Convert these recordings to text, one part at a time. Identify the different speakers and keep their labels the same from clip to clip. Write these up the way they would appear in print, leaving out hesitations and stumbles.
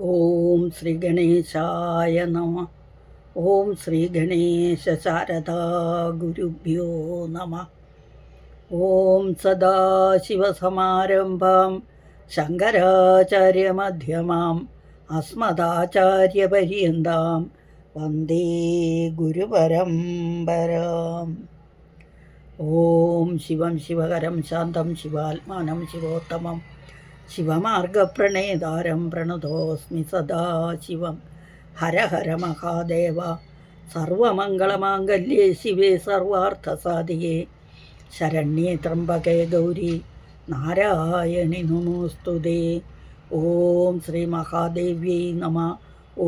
Speaker 1: ഓം ശ്രീ ഗണേശായ നമ. ഓം ശ്രീ ഗണേശ ശാരദാ ഗുരുഭ്യോ നമ. ഓം സദാശിവസമാരംഭാം ശങ്കരാചാര്യമധ്യമാം അസ്മദാചാര്യപര്യന്താം വന്ദേ ഗുരുപരമ്പരാം. ഓം ശിവം ശിവകരം ശാന്തം ശിവാത്മാനം ശിവോത്തമം ശിവമാർഗപ്രണേതാരം പ്രണതോസ്മി സദാശിവം. ഹര ഹര മഹാദേവ സർവമംഗളമാംഗല്യേ ശിവേ സർവാർത്ഥസാധികേ ശരണ്യേ ത്രംബകേ ഗൗരി നാരായണി നമോസ്തുതേ. ഓം ശ്രീ മഹാദേവ്യൈ നമ.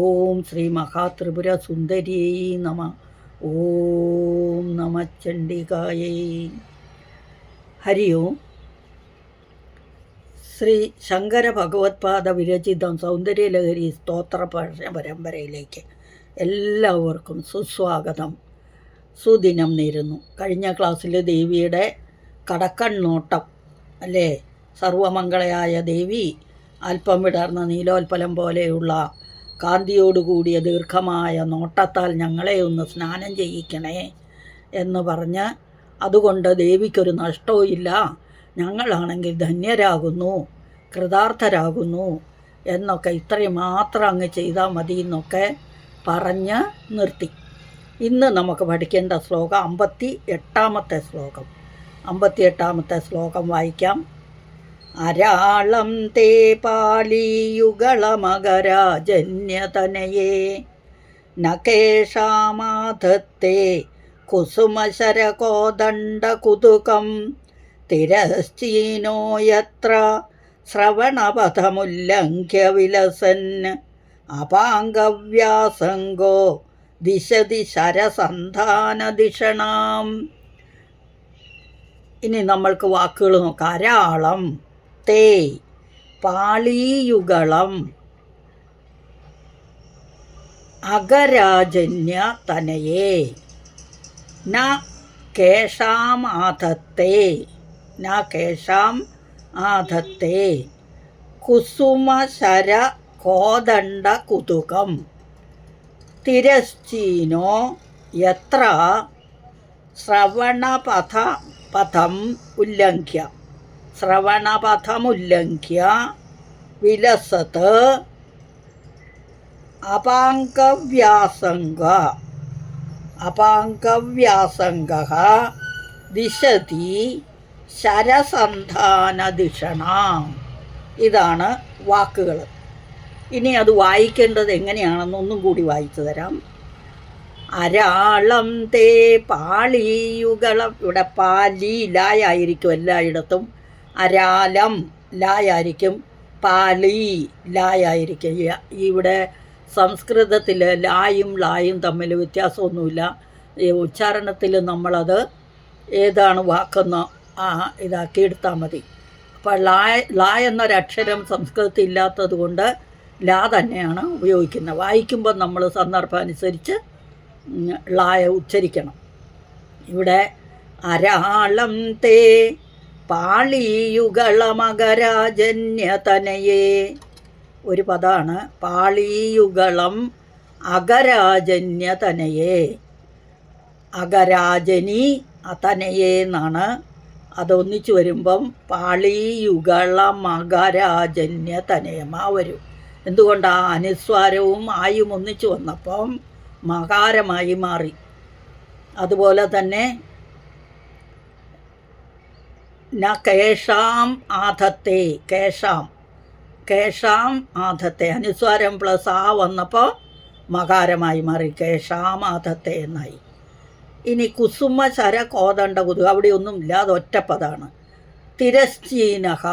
Speaker 1: ഓം ശ്രീ മഹാത്രിപുരസുന്ദര്यै നമ. ഓം നമ ചണ്ഡികായൈ. ഹരി ഓം. ശ്രീ ശങ്കര ഭഗവത്പാദ വിരചിതം സൗന്ദര്യലഹരി സ്തോത്ര പരമ്പരയിലേക്ക് എല്ലാവർക്കും സുസ്വാഗതം, സുദിനം നേരുന്നു. കഴിഞ്ഞ ക്ലാസ്സിൽ ദേവിയുടെ കടക്കണ്ണോട്ടം അല്ലേ, സർവമംഗളയായ ദേവി അല്പം വിടർന്ന നീലോൽപ്പലം പോലെയുള്ള കാന്തിയോടുകൂടിയ ദീർഘമായ നോട്ടത്താൽ ഞങ്ങളെ ഒന്ന് സ്നാനം ചെയ്യിക്കണേ എന്ന് പറഞ്ഞ്, അതുകൊണ്ട് ദേവിക്കൊരു നഷ്ടവും ഇല്ല, ഞങ്ങളാണെങ്കിൽ ധന്യരാകുന്നു, കൃതാർത്ഥരാകുന്നു എന്നൊക്കെ, ഇത്രയും മാത്രം അങ്ങ് ചെയ്താൽ മതി എന്നൊക്കെ പറഞ്ഞ് നിർത്തി. ഇന്ന് നമുക്ക് പഠിക്കേണ്ട ശ്ലോകം 58-ാമത്തെ ശ്ലോകം. 58-ാമത്തെ ശ്ലോകം വായിക്കാം. അരാളം തേ പാളിയുഗളമകരാജന്യതനയേ നകേഷാമാധത്തെ കുസുമശരകോദണ്ഡകുതുകം തിരശ്ചീനോ യത്ര ശ്രവണപഥമുല്ലംഘ്യ വിലസൻ അപാംഗവ്യാസംഗോ ദിശതി ശരസന്ധാനദിഷണാം. ഇനി നമ്മൾക്ക് വാക്കുകൾ നോക്കാം. അരാളം തേ പാളീയുഗളം അഗരാജന്യ തനയേ ന കേഷാം ആധത്തെ ന കേഷാം ആധത്തെ കുസുമശര കോദണ്ഡ കുതുകം തിരശ്ചീനോ യത്ര ശ്രവണപഥം ഉല്ലംഘ്യ ശ്രവണപഥമുല്ലംഘ്യ വിലസത് അപാംഗവ്യാസംഗ ദിശതി ശരസന്ധാനദിഷണ. ഇതാണ് വാക്കുകൾ. ഇനി അത് വായിക്കേണ്ടത് എങ്ങനെയാണെന്നൊന്നും കൂടി വായിച്ചു തരാം. അരാളം തേ പാളിയുഗളം. ഇവിടെ പാലി ലായായിരിക്കും എല്ലായിടത്തും, അരാലം ലായായിരിക്കും, പാലി ലായായിരിക്കും. ഇവിടെ സംസ്കൃതത്തിൽ ലായും ലായും തമ്മിൽ വ്യത്യാസമൊന്നുമില്ല. ഉച്ചാരണത്തിൽ നമ്മളത് ഏതാണ് വാക്കെന്ന് ഇതാക്കി എടുത്താൽ മതി. അപ്പോൾ ലാ എന്നൊരക്ഷരം സംസ്കൃതത്തിൽ ഇല്ലാത്തത് കൊണ്ട് ലാ തന്നെയാണ് ഉപയോഗിക്കുന്നത്. വായിക്കുമ്പോൾ നമ്മൾ സന്ദർഭമനുസരിച്ച് ലായ ഉച്ചരിക്കണം. ഇവിടെ അരാളം തേ പാളിയുഗളമകരാജന്യതനയേ ഒരു പദമാണ്. പാളീയുഗളം അഗരാജന്യതനയേ. അഗരാജനി അതനയേ എന്നാണ്. അതൊന്നിച്ചു വരുമ്പം പാളീയുഗളമകരാജന്യതനയമാ വരും. എന്തുകൊണ്ടാണ്? അനുസ്വാരവും ആയും ഒന്നിച്ചു വന്നപ്പം മകാരമായി മാറി. അതുപോലെ തന്നെ ന കേഷാം ആധത്തെ, കേഷാം ആധത്തെ അനുസ്വാരം പ്ലസ് ആ വന്നപ്പോൾ മകാരമായി മാറി, കേഷാം ആധത്തെ എന്നായി. ഇനി കുസുമ ശര കോദണ്ഡ കുതു, അവിടെ ഒന്നും ഇല്ല, അത് ഒറ്റപ്പതാണ്. തിരശ്ചീനഹ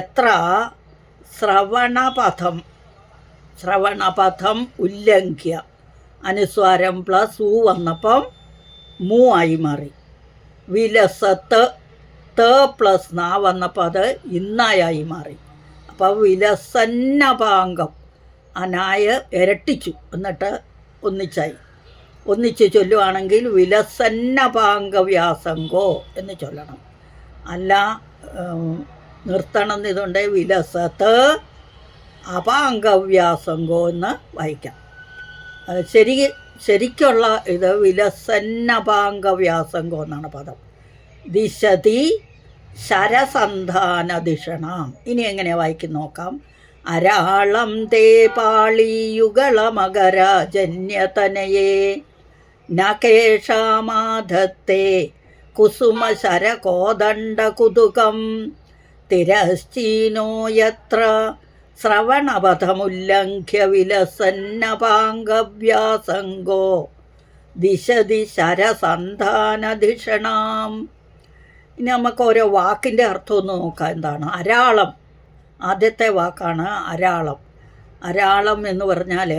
Speaker 1: എത്ര ശ്രവണപഥം ഉല്ലംഘ്യ അനുസ്വാരം പ്ലസ് ഊ വന്നപ്പം മൂ ആയി മാറി. വിലസത്ത് ത പ്ലസ് നാ വന്നപ്പോൾ അത് ഇന്നായി മാറി. അപ്പോൾ വിലസന്നപാംഗം അനായ ഇരട്ടിച്ചു, എന്നിട്ട് ഒന്നിച്ച് ചൊല്ലുവാണെങ്കിൽ വിലസന്നപാംഗവ്യാസംഗോ എന്ന് ചൊല്ലണം. അല്ല നിർത്തണം എന്നിതുണ്ട്. വിലസത്ത് അപാംഗവ്യാസംഗോ എന്ന് വായിക്കാം. ശരിക്കുള്ള ഇത് വിലസന്നപാംഗവ്യാസംഗോ എന്നാണ് പദം. ദിശതി ശരസന്ധാനധിഷണാം. ഇനി എങ്ങനെയാണ് വായിക്കുന്ന നോക്കാം. അരാളം തേ പാളിയുഗളമകരജന്യതനയേ നകേഷാമാധത്തെ കുസുമശരകോദണ്ഡകുതുകം തിരശ്ചീനോ യത്ര ശ്രവണപഥമുല്ലംഘ്യ വിലസന്നപാംഗവ്യാസംഗോ ദിശതി ശരസന്ധാനധിഷണാം. ഇനി നമുക്ക് ഓരോ വാക്കിൻ്റെ അർത്ഥം ഒന്ന് നോക്കാം. എന്താണ് അരാളം? ആദ്യത്തെ വാക്കാണ് അരാളം. അരാളം എന്ന് പറഞ്ഞാൽ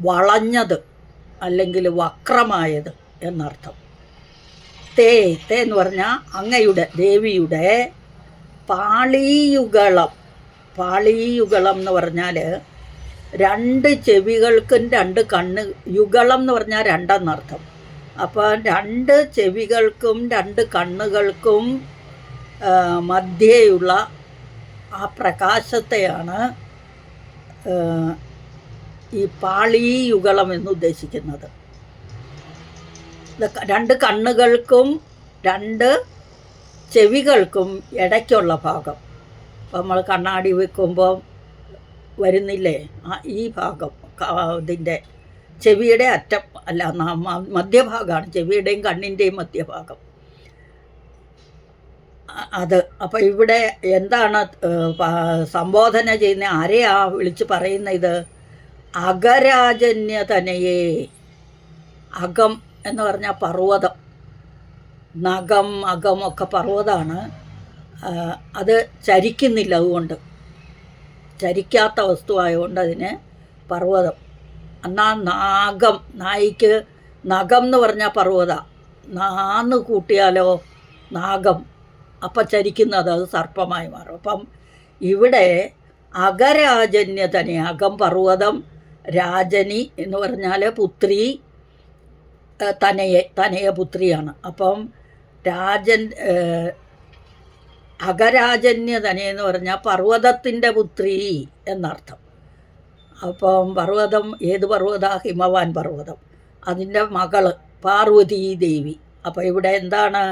Speaker 1: വളഞ്ഞത് അല്ലെങ്കിൽ വക്രമായത് എന്നർത്ഥം. തേ എന്ന് പറഞ്ഞാൽ അങ്ങയുടെ ദേവിയുടെ പാളീയുഗളം. പാളീയുഗളം എന്ന് പറഞ്ഞാൽ രണ്ട് ചെവികൾക്കും രണ്ട് കണ്ണ്, യുഗളം എന്ന് പറഞ്ഞാൽ രണ്ടെന്നർത്ഥം. അപ്പോൾ രണ്ട് ചെവികൾക്കും രണ്ട് കണ്ണുകൾക്കും മധ്യേയുള്ള ആ പ്രകാശത്തെയാണ് ഈ പാളീയുഗളം എന്ന് ഉദ്ദേശിക്കുന്നത്. രണ്ട് കണ്ണുകൾക്കും രണ്ട് ചെവികൾക്കും ഇടയ്ക്കുള്ള ഭാഗം. അപ്പോൾ നമ്മൾ കണ്ണാടി വെക്കുമ്പോൾ വരുന്നില്ലേ ഈ ഭാഗം, ഇതിൻ്റെ ചെവിയുടെ അറ്റം അല്ല, മധ്യഭാഗമാണ്. ചെവിയുടെയും കണ്ണിൻ്റെയും മധ്യഭാഗം അത്. അപ്പോൾ ഇവിടെ എന്താണ് സംബോധന ചെയ്യുന്ന? ആരെയാ വിളിച്ച് പറയുന്ന ഇത്? അഗരാജന്യതനയേ. അകം എന്ന് പറഞ്ഞാൽ പർവ്വതം. നഖം അകമൊക്കെ പർവ്വതമാണ്. അത് ചരിക്കുന്നില്ല, അതുകൊണ്ട് ചരിക്കാത്ത വസ്തുവായതുകൊണ്ട് അതിന് പർവ്വതം. എന്നാൽ നാഗം, നായിക്ക് നഖം എന്ന് പറഞ്ഞാൽ പർവ്വത, നാന്ന് കൂട്ടിയാലോ നാഗം, അപ്പം ചരിക്കുന്നത് അത് സർപ്പമായി മാറും. അപ്പം ഇവിടെ അഗരാജന്യതനെ, അകം പർവ്വതം, രാജനി എന്ന് പറഞ്ഞാൽ പുത്രി, തനയ പുത്രിയാണ്. അപ്പം അഗരാജന്യതനെന്ന് പറഞ്ഞാൽ പർവ്വതത്തിൻ്റെ പുത്രി എന്നർത്ഥം. അപ്പം പർവ്വതം ഏത് പർവ്വത? ഹിമവാൻ പർവ്വതം, അതിൻ്റെ മകള് പാർവതീ ദേവി. അപ്പോൾ ഇവിടെ എന്താണ്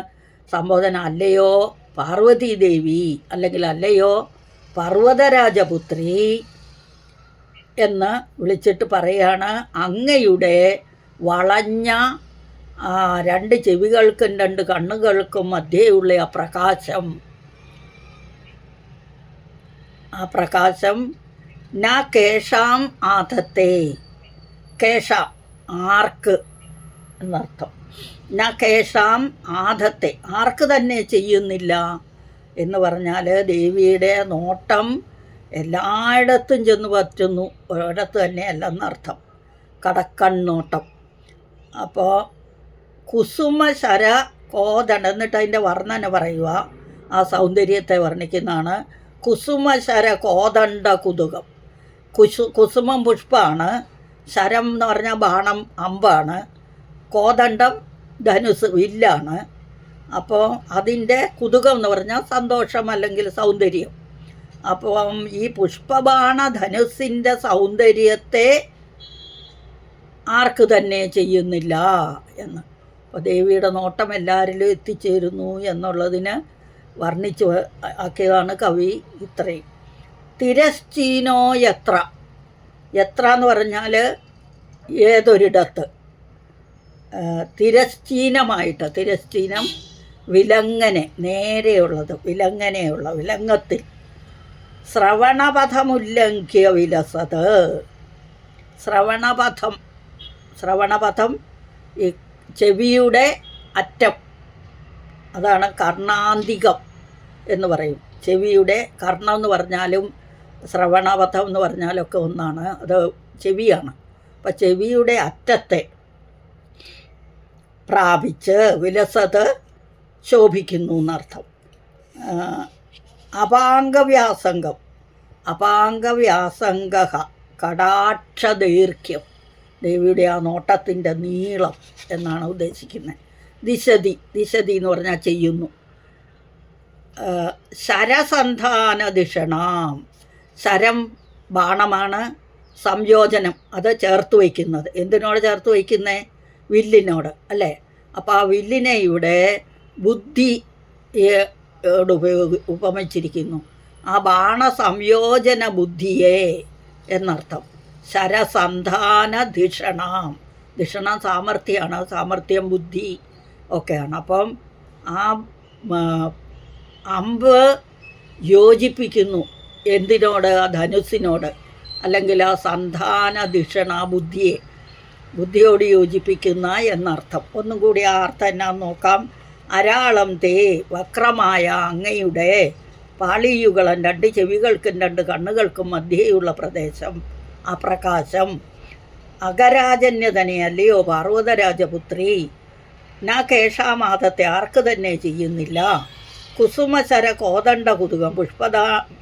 Speaker 1: സംബോധന? അല്ലയോ പാർവതീ ദേവി, അല്ലെങ്കിൽ അല്ലയോ പർവ്വതരാജപുത്രി എന്ന് വിളിച്ചിട്ട് പറയാണ്. അങ്ങയുടെ വളഞ്ഞ രണ്ട് ചെവികൾക്കും രണ്ട് കണ്ണുകൾക്കും മധ്യേയുള്ള ആ പ്രകാശം, ആ പ്രകാശം ന കേശാം ആധത്തെ. കേശ ആർക്ക് എന്നർത്ഥം. ന കേശാം ആധത്തെ, ആർക്ക് തന്നെ ചെയ്യുന്നില്ല എന്ന് പറഞ്ഞാൽ ദേവിയുടെ നോട്ടം എല്ലായിടത്തും ചെന്ന് പറ്റുന്നു, ഒരിടത്ത് തന്നെ അല്ലെന്നർത്ഥം. കടക്കണ്ണോട്ടം. അപ്പോൾ കുസുമശര കോദണ്ഡ, എന്നിട്ട് അതിൻ്റെ വർണ്ണന പറയുക, ആ സൗന്ദര്യത്തെ വർണ്ണിക്കുന്നതാണ്. കുസുമശര കോദണ്ഡ കുതുകം. കുസുമം പുഷ്പമാണ്, ശരം എന്ന് പറഞ്ഞാൽ ബാണം, അമ്പാണ്, കോദണ്ഡം ധനുസ്, വില്ലാണ്. അപ്പോൾ അതിൻ്റെ കുതുകം എന്ന് പറഞ്ഞാൽ സന്തോഷം അല്ലെങ്കിൽ സൗന്ദര്യം. അപ്പം ഈ പുഷ്പബാണ ധനുസിൻ്റെ സൗന്ദര്യത്തെ ആർക്ക് തന്നെ ചെയ്യുന്നില്ല എന്ന്. അപ്പോൾ ദേവിയുടെ നോട്ടം എല്ലാവരിലും എത്തിച്ചേരുന്നു എന്നുള്ളതിന് വർണ്ണിച്ച് ആക്കിയതാണ് കവി ഇത്രയും. തിരശ്ചീനോ യത്ര. യത്ര എന്ന് പറഞ്ഞാൽ ഏതൊരിടത്ത്, തിരശ്ചീനമായിട്ട്, തിരശ്ചീനം വിലങ്ങനെ, നേരെയുള്ളത്, വിലങ്ങനെയുള്ള, വിലങ്ങത്തിൽ. ശ്രവണപഥമുല്ലംഘ്യ വിലസത്. ശ്രവണപഥം, ശ്രവണപഥം ഈ ചെവിയുടെ അറ്റം, അതാണ് കർണാന്തികം എന്ന് പറയും. ചെവിയുടെ കർണം എന്ന് പറഞ്ഞാലും ശ്രവണപഥം എന്ന് പറഞ്ഞാലൊക്കെ ഒന്നാണ്, അത് ചെവിയാണ്. അപ്പം ചെവിയുടെ അറ്റത്തെ പ്രാപിച്ച് വിലസത് ശോഭിക്കുന്നു എന്നർത്ഥം. അപാംഗവ്യാസംഗം. അപാംഗവ്യാസംഗ കടാക്ഷദൈർഘ്യം, ദേവിയുടെ ആ നോട്ടത്തിൻ്റെ നീളം എന്നാണ് ഉദ്ദേശിക്കുന്നത്. ദിശതി, ദിശതി എന്ന് പറഞ്ഞാൽ ചെയ്യുന്നു. ശരസന്ധാനധിഷണാം. ശരം ബാണമാണ്, സംയോജനം അത് ചേർത്ത് വയ്ക്കുന്നത്. എന്തിനോട് ചേർത്ത് വയ്ക്കുന്നേ? വില്ലിനോട് അല്ലേ? അപ്പോൾ ആ വില്ലിനെ ഇവിടെ ബുദ്ധിയോട് ഉപമിച്ചിരിക്കുന്നു. ആ ബാണസംയോജന ബുദ്ധിയെ എന്നർത്ഥം. ശരസന്ധാന ധിഷണം, ധിഷണം സാമർഥ്യമാണ്, സാമർഥ്യം ബുദ്ധി ഒക്കെയാണ്. അപ്പം ആ അമ്പ് യോജിപ്പിക്കുന്നു എന്തിനോട്? ആ ധനുസിനോട്, അല്ലെങ്കിൽ ആ സന്ധാന ധിഷണ ബുദ്ധിയോട് യോജിപ്പിക്കുന്ന എന്നർത്ഥം. ഒന്നും കൂടി ആ അർത്ഥം എന്നാന്ന് നോക്കാം. അരാളം തേ, വക്രമായ അങ്ങയുടെ പാളിയുകളും 2 ചെവികൾക്കും 2 കണ്ണുകൾക്കും മധ്യേയുള്ള പ്രദേശം, ആ പ്രകാശം. അഗരാജന്യതനെ അല്ലയോ പാർവതരാജപുത്രി, നാ കേശാമാധത്തെ ആർക്ക് തന്നെ ചെയ്യുന്നില്ല. കുസുമശര കോദണ്ഡ കുതുകം,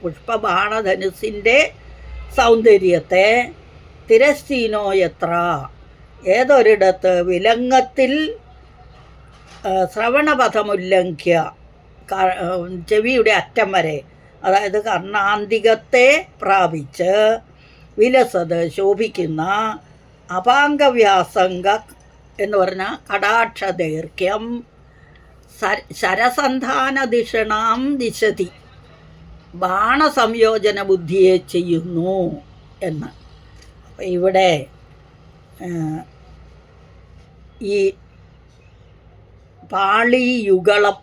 Speaker 1: പുഷ്പബാണധനുസിൻ്റെ സൗന്ദര്യത്തെ. തിരശ്ചീനോ എത്ര, ഏതൊരിടത്ത് വിലങ്ങത്തിൽ ശ്രവണപഥമുല്ലംഘ്യ, ചെവിയുടെ അറ്റം വരെ, അതായത് കർണാന്തികത്തെ പ്രാപിച്ച് വിലസത് ശോഭിക്കുന്ന അപാംഗവ്യാസംഗ എന്ന് പറഞ്ഞാൽ കടാക്ഷദൈർഘ്യം ശരസന്ധാനധിഷണാം ദിശതി, ബാണസംയോജന ബുദ്ധിയെ ചെയ്യുന്നു എന്ന്. അപ്പം ഇവിടെ ഈ പാളിയുഗളം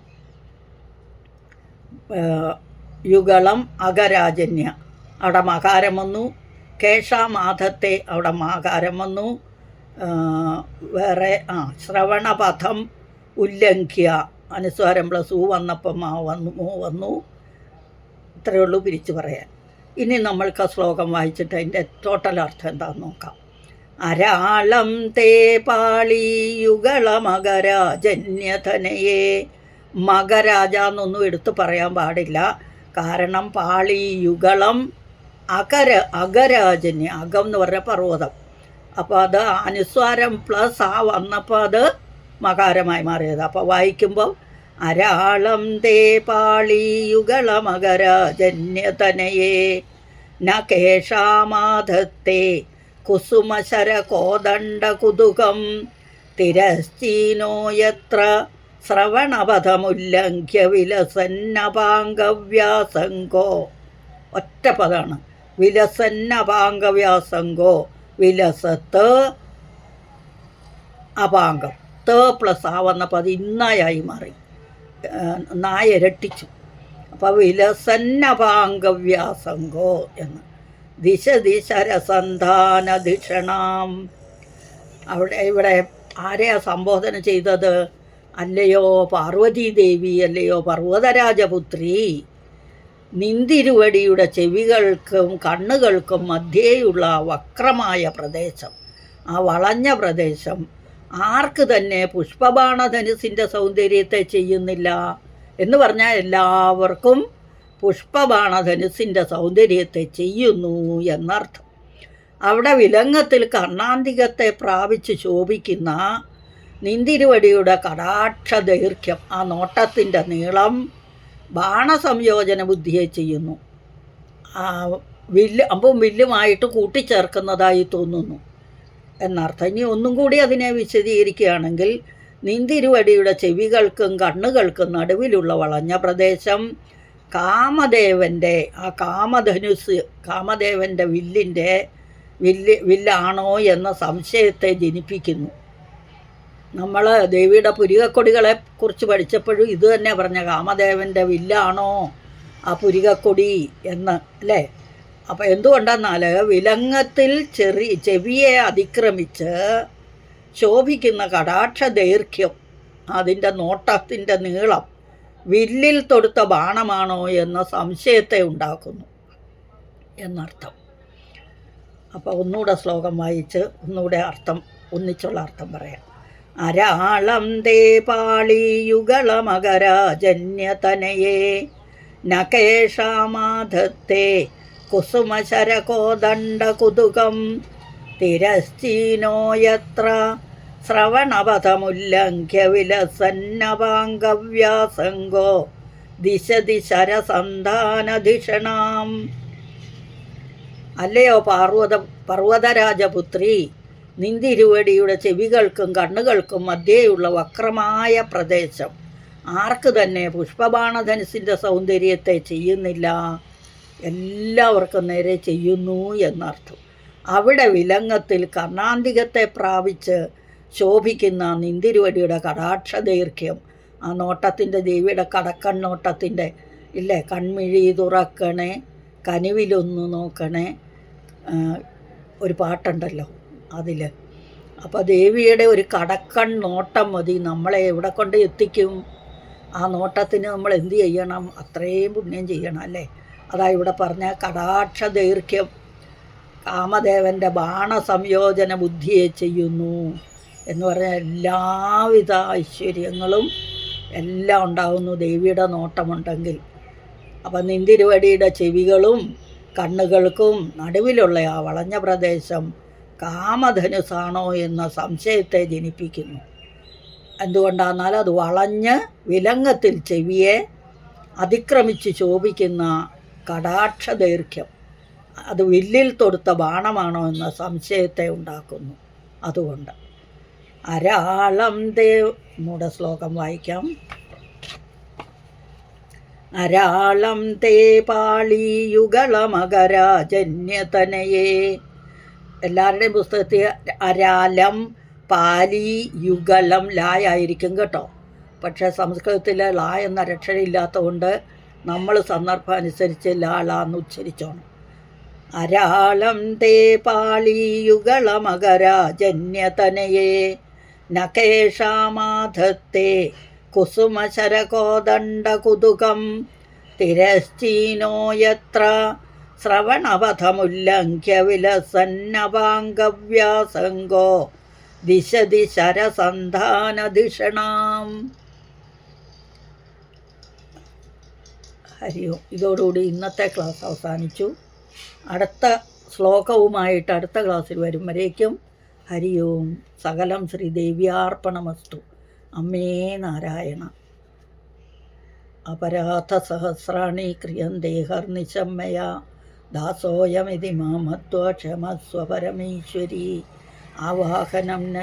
Speaker 1: അഗരാജന്യ അവിടെ മകാരം വന്നു. കേശാമാധത്തെ അവിടെ മാകാരം വന്നു. വേറെ ശ്രവണപഥം ഉല്ലംഘ്യ അനുസ്വാരം പ്ലസ് ഊ വന്നപ്പം വന്നു. ഇത്രയേ ഉള്ളൂ പിരിച്ചു പറയാൻ. ഇനി നമ്മൾക്ക് ആ ശ്ലോകം വായിച്ചിട്ട് അതിൻ്റെ ടോട്ടൽ അർത്ഥം എന്താണെന്ന് നോക്കാം. അരാളം തേ പാളിയുഗളമകരാജന്യതനയെ, മകരാജ എന്നൊന്നും എടുത്തു പറയാൻ പാടില്ല. കാരണം പാളിയുഗളം അഗരാജന്യ, അകം എന്ന് പറഞ്ഞ പർവ്വതം. അപ്പോൾ അത് അനുസ്വാരം പ്ലസ് ആ വന്നപ്പോൾ അത് മകാരമായി മാറിയത്. അപ്പോൾ വായിക്കുമ്പോൾ അരാളം തേ പാളിയുഗളമകരാജന്യതനയെ ന കേശാമാധത്തെ കുസുമശര കോദണ്ഡ കുതുകം തിരശ്ചീനോ യത്ര ശ്രവണപഥമുല്ലംഘ്യ വിലസന്നപാംഗവ്യാസംഗോ. ഒറ്റ പദമാണ് വിലസന്നപാംഗവ്യാസംഗോ. വിലസത്ത് അപാംഗം, ത പ്ലസ് ആ വന്നപ്പോൾ അത് ഇന്നായി മാറി, നായ ഇരട്ടിച്ചു. അപ്പോൾ വിലസന്നപാംഗവ്യാസംഗോ എന്ന്. ദിശരസന്ധാന ധിഷണാം. ഇവിടെ ആരെയാ സംബോധന ചെയ്തത്? അല്ലയോ പാർവതീദേവി, അല്ലയോ പർവ്വതരാജപുത്രി, നിന്തിരുവടിയുടെ ചെവികൾക്കും കണ്ണുകൾക്കും മധ്യേയുള്ള വക്രമായ പ്രദേശം, ആ വളഞ്ഞ പ്രദേശം ആർക്ക് തന്നെ പുഷ്പബാണധനുസിൻ്റെ സൗന്ദര്യത്തെ ചെയ്യുന്നില്ല എന്ന് പറഞ്ഞാൽ എല്ലാവർക്കും പുഷ്പബാണധനുസിൻ്റെ സൗന്ദര്യത്തെ ചെയ്യുന്നു എന്നർത്ഥം. അവിടെ വിലങ്ങത്തിൽ കർണാന്തികത്തെ പ്രാപിച്ച് ശോഭിക്കുന്ന നിന്തിരുവടിയുടെ കടാക്ഷദൈർഘ്യം, ആ നോട്ടത്തിൻ്റെ നീളം ബാണസംയോജന ബുദ്ധിയെ ചെയ്യുന്നു. അമ്പും വില്ലുമായിട്ട് കൂട്ടിച്ചേർക്കുന്നതായി തോന്നുന്നു എന്നർത്ഥം. ഇനി ഒന്നും കൂടി അതിനെ വിശദീകരിക്കുകയാണെങ്കിൽ, നിന്തിരുവടിയുടെ ചെവികൾക്കും കണ്ണുകൾക്കും നടുവിലുള്ള വളഞ്ഞ പ്രദേശം കാമദേവൻ്റെ ആ കാമദേവൻ്റെ വില്ലാണോ എന്ന സംശയത്തെ ജനിപ്പിക്കുന്നു. നമ്മൾ ദേവിയുടെ പുരികക്കൊടികളെ കുറിച്ച് പഠിച്ചപ്പോഴും ഇത് തന്നെ പറഞ്ഞ കാമദേവൻ്റെ വില്ലാണോ ആ പുരികക്കൊടി എന്ന് അല്ലേ. അപ്പോൾ എന്തുകൊണ്ടെന്നാൽ വിലങ്ങത്തിൽ ചെവിയെ അതിക്രമിച്ച് ശോഭിക്കുന്ന കടാക്ഷ ദൈർഘ്യം, അതിൻ്റെ നോട്ടത്തിൻ്റെ നീളം വില്ലിൽ തൊടുത്ത ബാണമാണോ എന്ന സംശയത്തെ ഉണ്ടാക്കുന്നു എന്നർത്ഥം. അപ്പോൾ ഒന്നുകൂടെ ശ്ലോകം വായിച്ച് ഒന്നുകൂടെ ഒന്നിച്ചുള്ള അർത്ഥം പറയാം. അരാളം തേ പാളിയുഗളമകരാജന്യതനയെ നകേഷാമാധത്തെ കുസുമശരകോദണ്ഡ കുതുകം തിരശ്ചീനോ യത്ര ശ്രവണപഥമുല്ലംഘ്യ വിലസന്നപാംഗവ്യാസംഗോ ദിശതി ശരസന്ധാനധിഷണാം. അല്ലയോ പർവ്വതരാജപുത്രി, നിന്തിരുവടിയുടെ ചെവികൾക്കും കണ്ണുകൾക്കും മധ്യേയുള്ള വക്രമായ പ്രദേശം ആർക്ക് തന്നെ പുഷ്പബാണധനുസിൻ്റെ സൗന്ദര്യത്തെ ചെയ്യുന്നില്ല? എല്ലാവർക്കും നേരെ ചെയ്യുന്നു എന്നർത്ഥം. അവിടെ വിലങ്ങത്തിൽ കർണാന്തികത്തെ പ്രാപിച്ച് ശോഭിക്കുന്ന നിന്തിരുവടിയുടെ കടാക്ഷദൈർഘ്യം, ആ നോട്ടത്തിൻ്റെ, ദേവിയുടെ കടക്കണ്ണോട്ടത്തിൻ്റെ ഇല്ലേ, കൺമിഴി തുറക്കണേ കനിവിലൊന്നു നോക്കണേ, ഒരു പാട്ടുണ്ടല്ലോ അതിൽ. അപ്പോൾ ദേവിയുടെ ഒരു കടക്കൺ നോട്ടം മതി നമ്മളെ എവിടെ കൊണ്ട് എത്തിക്കും. ആ നോട്ടത്തിന് നമ്മൾ എന്ത് ചെയ്യണം? അത്രയും പുണ്യം ചെയ്യണം അല്ലേ. അതാ ഇവിടെ പറഞ്ഞ കടാക്ഷ ദൈർഘ്യം കാമദേവൻ്റെ ബാണസംയോജന ബുദ്ധിയെ ചെയ്യുന്നു എന്ന് പറഞ്ഞാൽ എല്ലാവിധ ഐശ്വര്യങ്ങളും എല്ലാം ഉണ്ടാകുന്നു ദേവിയുടെ നോട്ടമുണ്ടെങ്കിൽ. അപ്പം നിന്തിരുവടിയുടെ ചെവികളും കണ്ണുകൾക്കും നടുവിലുള്ള ആ വളഞ്ഞ പ്രദേശം കാമധനുസാണോ എന്ന സംശയത്തെ ജനിപ്പിക്കുന്നു. എന്തുകൊണ്ടാണെന്നാൽ അത് വളഞ്ഞ് വിലങ്ങത്തിൽ ചെവിയെ അതിക്രമിച്ച് ശോഭിക്കുന്ന കടാക്ഷ ദൈർഘ്യം അത് വില്ലിൽ തൊടുത്ത ബാണമാണോ എന്ന സംശയത്തെ ഉണ്ടാക്കുന്നു. അതുകൊണ്ട് അരാളം ദേവ്, മൂടെ ശ്ലോകം വായിക്കാം. അരാളം തേ പാളിയുഗളമകരാജന്യതനയേ. എല്ലാവരുടെയും പുസ്തകത്തിൽ അരാലം പാലി യുഗളം ലായായിരിക്കും കേട്ടോ. പക്ഷേ സംസ്കൃതത്തിൽ ലാ എന്ന അക്ഷരമില്ലാത്തതുകൊണ്ട് നമ്മൾ സന്ദർഭം അനുസരിച്ച് ലാളാന്ന് ഉച്ചരിച്ചോണം. അരാളം തേ പാളിയുഗളമകരാജന്യതനയേ നകേഷാമാധത്തെ കുസുമശരകോദണ്ഡകുതുകം തിരശ്ചീനോ യത്ര ശ്രവണപഥമുല്ലംഘ്യ വിലസന്നപാംഗവ്യാസംഗോ ദിശതി ശരസന്ധാനധിഷണാം. ഹരി ഓം. ഇതോടുകൂടി ഇന്നത്തെ ക്ലാസ് അവസാനിച്ചു. അടുത്ത ശ്ലോകവുമായിട്ട് അടുത്ത ക്ലാസ്സിൽ വരും വരേക്കും ഹരി ഓം. സകലം ശ്രീദേവ്യാർപ്പണമസ്തു. അമ്മേ നാരായണ. അപരാധസഹസ്രാണി ക്രിയന്തേ ഹർനിശം മയാ ദാസോയമിതി മാമത്വ ക്ഷമസ്വ പരമേശ്വരി. ആവാഹനം ന